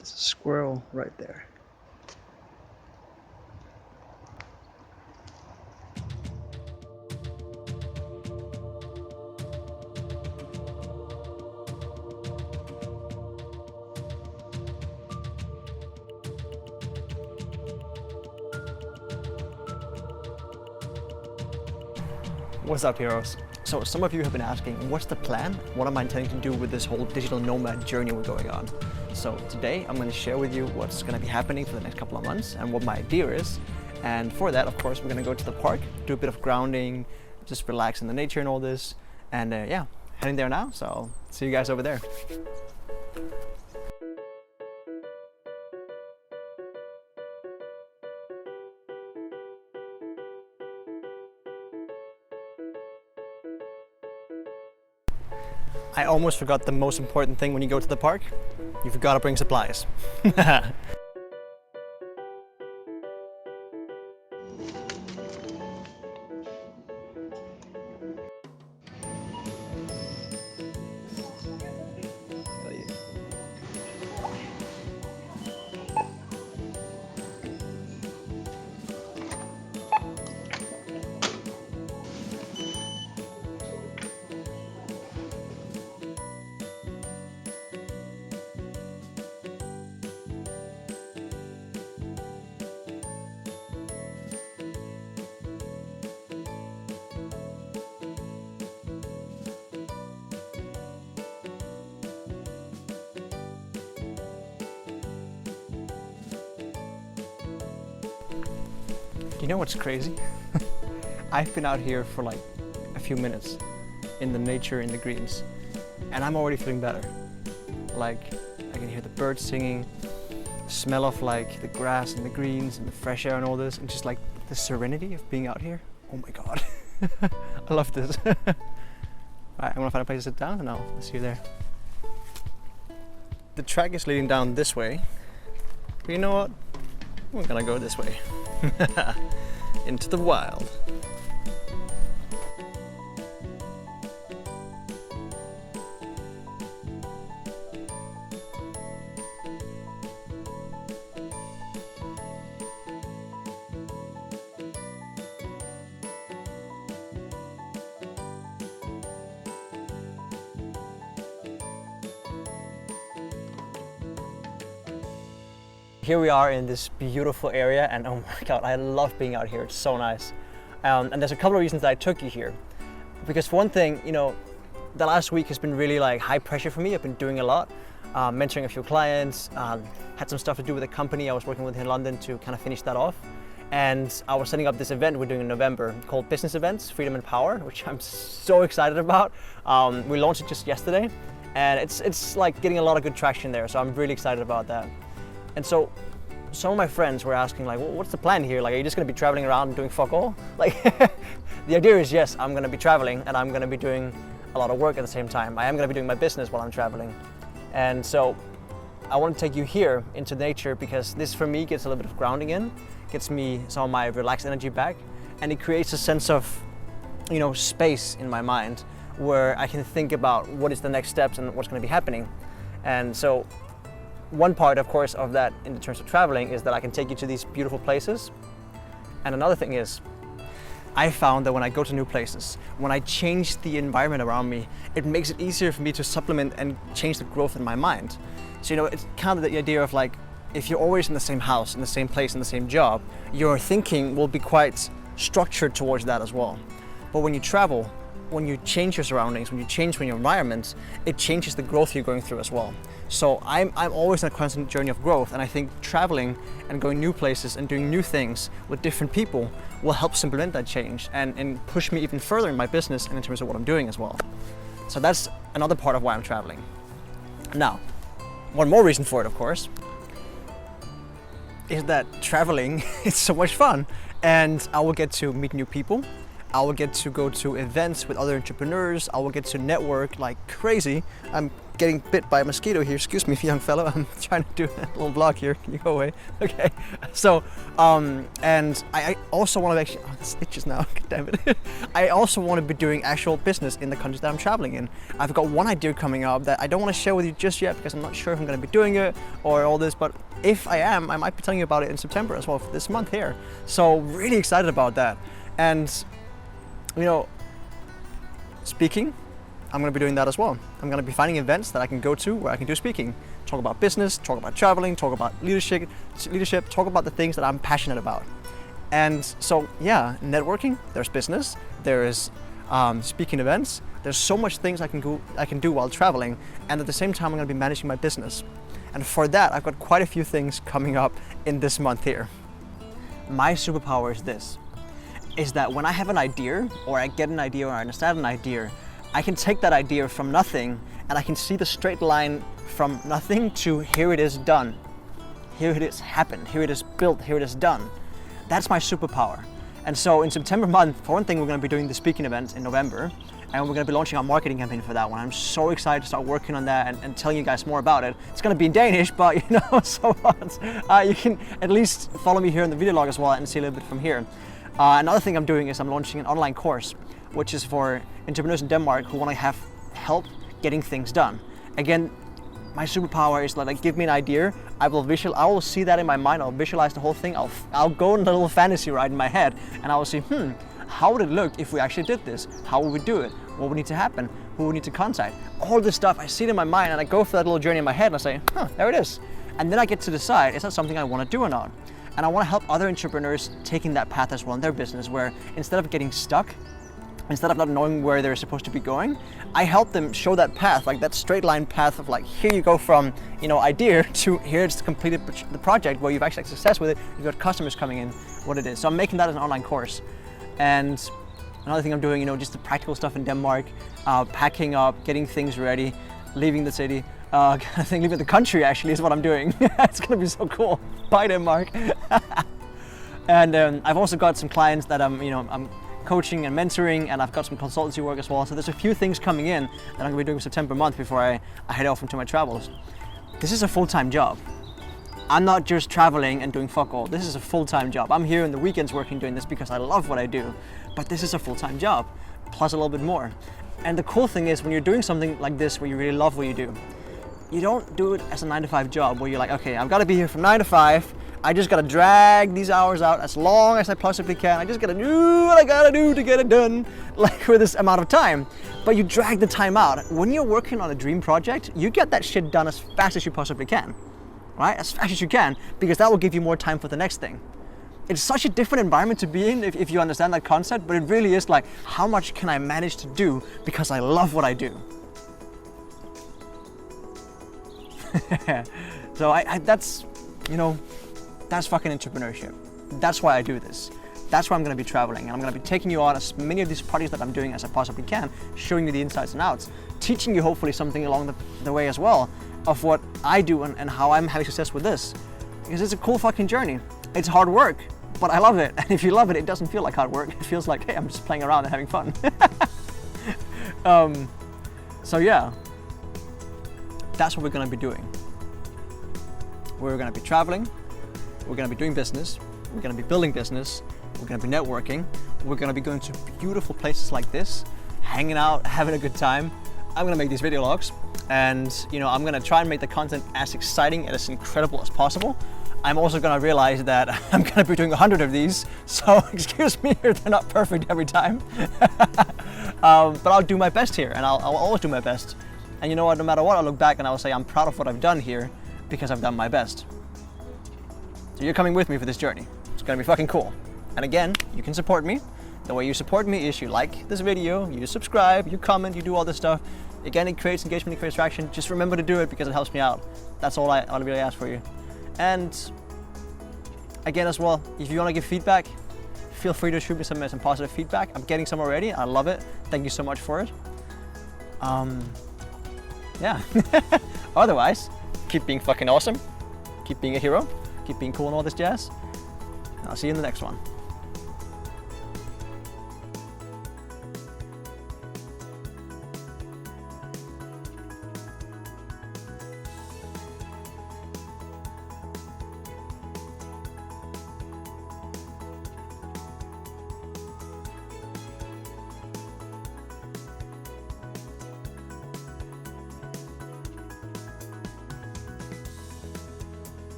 There's a squirrel right there. What's up, heroes? So some of you have been asking, what's the plan? What am I intending to do with this whole digital nomad journey we're going on? So today I'm going to share with you what's going to be happening for the next couple of months and what my idea is. And for that, of course, we're going to go to the park, do a bit of grounding, just relax in the nature and all this. And yeah, heading there now. So I'll see you guys over there. I almost forgot the most important thing when you go to the park. You've got to bring supplies. You know what's crazy? I've been out here for like a few minutes in the nature, in the greens, and I'm already feeling better. Like, I can hear the birds singing, the smell of like the grass and the greens and the fresh air and all this, and just like the serenity of being out here. Oh my God. I love this. Alright, I'm gonna find a place to sit down and I'll see you there. The track is leading down this way, but you know what? We're gonna go this way. Into the wild. Here we are in this beautiful area, and oh my God, I love being out here. It's so nice. And there's a couple of reasons that I took you here. Because for one thing, you know, the last week has been really like high pressure for me. I've been doing a lot, mentoring a few clients, had some stuff to do with a company I was working with in London to kind of finish that off. And I was setting up this event we're doing in November called Business Events, Freedom and Power, which I'm so excited about. We launched it just yesterday, and it's like getting a lot of good traction there. So I'm really excited about that. And so some of my friends were asking like, well, what's the plan here? Like, are you just gonna be traveling around and doing fuck all? Like, the idea is, yes, I'm gonna be traveling and I'm gonna be doing a lot of work at the same time. I am gonna be doing my business while I'm traveling. And so I want to take you here into nature because this for me gets a little bit of grounding in, gets me some of my relaxed energy back, and it creates a sense of, you know, space in my mind where I can think about what is the next steps and what's gonna be happening. And so one part, of course, of that in terms of traveling is that I can take you to these beautiful places. And another thing is, I found that when I go to new places, when I change the environment around me, it makes it easier for me to supplement and change the growth in my mind. So, you know, it's kind of the idea of like, if you're always in the same house, in the same place, in the same job, your thinking will be quite structured towards that as well. But when you travel, when you change your surroundings, when you change your environment, it changes the growth you're going through as well. So I'm always on a constant journey of growth, and I think traveling and going new places and doing new things with different people will help supplement that change and push me even further in my business and in terms of what I'm doing as well. So that's another part of why I'm traveling. Now, one more reason for it, of course, is that traveling is so much fun, and I will get to meet new people. I will get to go to events with other entrepreneurs. I will get to network like crazy. I'm getting bit by a mosquito here. Excuse me, young fellow. I'm trying to do a little vlog here. Can you go away? Okay. So, and I also want to actually, oh, this itches now. God damn it. I also want to be doing actual business in the countries that I'm traveling in. I've got one idea coming up that I don't want to share with you just yet because I'm not sure if I'm going to be doing it or all this, but if I am, I might be telling you about it in September as well for this month here. So really excited about that. And, you know, speaking, I'm going to be doing that as well. I'm going to be finding events that I can go to where I can do speaking, talk about business, talk about traveling, talk about leadership, talk about the things that I'm passionate about. And so, yeah, networking, there's business, there's speaking events, there's so much things I can do while traveling, and at the same time I'm going to be managing my business. And for that, I've got quite a few things coming up in this month here. My superpower is this, is that when I have an idea, or I get an idea, or I understand an idea, I can take that idea from nothing and I can see the straight line from nothing to here it is done. Here it is happened, here it is built, here it is done. That's my superpower. And so in September month, for one thing, we're going to be doing the speaking events in November, and we're going to be launching our marketing campaign for that one. I'm so excited to start working on that and telling you guys more about it. It's going to be in Danish, but you know, so what? You can at least follow me here in the video log as well and see a little bit from here. Another thing I'm doing is I'm launching an online course, which is for entrepreneurs in Denmark who want to have help getting things done. Again, my superpower is like, give me an idea, I will see that in my mind, I'll visualize the whole thing, I'll go on a little fantasy ride in my head, and I will see, how would it look if we actually did this? How would we do it? What would need to happen? Who would need to contact? All this stuff, I see it in my mind, and I go for that little journey in my head, and I say, there it is. And then I get to decide, is that something I want to do or not? And I want to help other entrepreneurs taking that path as well in their business, where instead of getting stuck, instead of not knowing where they're supposed to be going, I help them show that path, like that straight line path of like, here you go from, you know, idea to here it's completed the project where you've actually had success with it, you've got customers coming in, what it is. So I'm making that as an online course. And another thing I'm doing, you know, just the practical stuff in Denmark, packing up, getting things ready, leaving the city, I think leaving the country actually is what I'm doing. It's gonna be so cool. Bye Denmark. And I've also got some clients that I'm coaching and mentoring, and I've got some consultancy work as well. So there's a few things coming in that I'm going to be doing in September month before I head off into my travels. This is a full-time job. I'm not just traveling and doing fuck all. This is a full-time job. I'm here in the weekends working doing this because I love what I do. But this is a full-time job, plus a little bit more. And the cool thing is when you're doing something like this where you really love what you do, you don't do it as a 9-to-5 job where you're like, okay, I've got to be here from 9 to 5. I just gotta drag these hours out as long as I possibly can. I just gotta do what I gotta do to get it done, like for this amount of time. But you drag the time out. When you're working on a dream project, you get that shit done as fast as you possibly can, right? As fast as you can, because that will give you more time for the next thing. It's such a different environment to be in if you understand that concept, but it really is like, how much can I manage to do because I love what I do? So that's, you know, that's fucking entrepreneurship. That's why I do this. That's why I'm going to be traveling, and I'm going to be taking you on as many of these parties that I'm doing as I possibly can, showing you the insides and outs, teaching you hopefully something along the way as well of what I do and how I'm having success with this. Because it's a cool fucking journey. It's hard work, but I love it. And if you love it, it doesn't feel like hard work. It feels like, hey, I'm just playing around and having fun. So yeah, that's what we're going to be doing. We're going to be traveling. We're going to be doing business, we're going to be building business, we're going to be networking, we're going to be going to beautiful places like this, hanging out, having a good time. I'm going to make these video logs, and you know, I'm going to try and make the content as exciting and as incredible as possible. I'm also going to realize that I'm going to be doing 100 of these, so excuse me if they're not perfect every time. But I'll do my best here, and I'll always do my best. And you know what, no matter what, I'll look back and I'll say I'm proud of what I've done here because I've done my best. So you're coming with me for this journey. It's gonna be fucking cool. And again, you can support me. The way you support me is you like this video, you subscribe, you comment, you do all this stuff. Again, it creates engagement, it creates traction. Just remember to do it because it helps me out. That's all I really ask for you. And again as well, if you wanna give feedback, feel free to shoot me some positive feedback. I'm getting some already, I love it. Thank you so much for it. Yeah. Otherwise, keep being fucking awesome. Keep being a hero. Keep being cool and all this jazz. I'll see you in the next one.